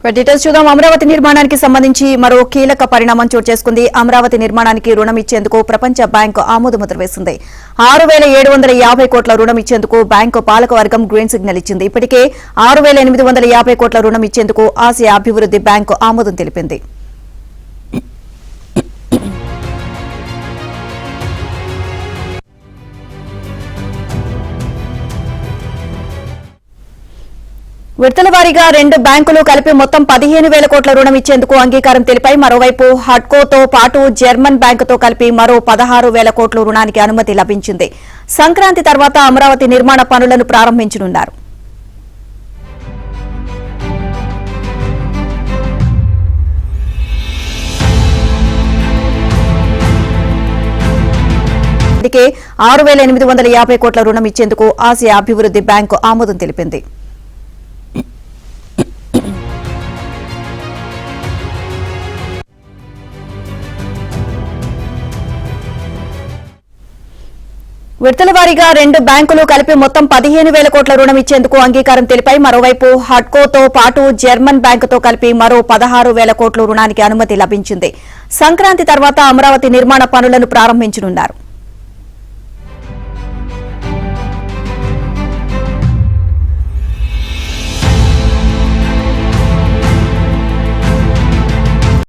Details చూద్దాం. అమరావతి నిర్మాణానికి సంబంధించి మరో కీలక పరిణామం చోటు చేసుకుంది. అమరావతి నిర్మాణానికి రుణం ఇచ్చేందుకు ప్రపంచ బ్యాంకు ఆమోదముద్ర వేసింది. 6,750 కోట్ల రుణం ఇచ్చేందుకు బ్యాంకు పాలకవర్గం గ్రీన్ సిగ్నల్ ఇచ్చింది. ఇప్పటికే 6,850 కోట్ల రుణం ఇచ్చేందుకు ఆసియా అభివృద్ది బ్యాంకు ఆమోదం తెలిపింది. విడతల వారీగా రెండు బ్యాంకులు కలిపి మొత్తం 15,000 కోట్ల రుణం ఇచ్చేందుకు అంగీకారం తెలిపాయి. మరోవైపు హడ్కోతో పాటు జర్మన్ బ్యాంకుతో కలిపి మరో 16,000 కోట్ల రుణానికి అనుమతి లభించింది. సంక్రాంతి తర్వాత అమరావతి నిర్మాణ పనులను ప్రారంభించనున్నారు. ఇప్పటికే 6,850 కోట్ల రుణం ఇచ్చేందుకు ఆసియా అభివృద్ది బ్యాంకు ఆమోదం తెలిపింది. విడతల వారీగా రెండు బ్యాంకులు కలిపి మొత్తం 15,000 కోట్ల రుణం ఇచ్చేందుకు అంగీకారం తెలిపాయి. మరోవైపు హడ్కోతో పాటు జర్మన్ బ్యాంకుతో కలిపి మరో 16,000 కోట్ల రుణానికి అనుమతి లభించింది. సంక్రాంతి తర్వాత అమరావతి నిర్మాణ పనులను ప్రారంభించనున్నారు.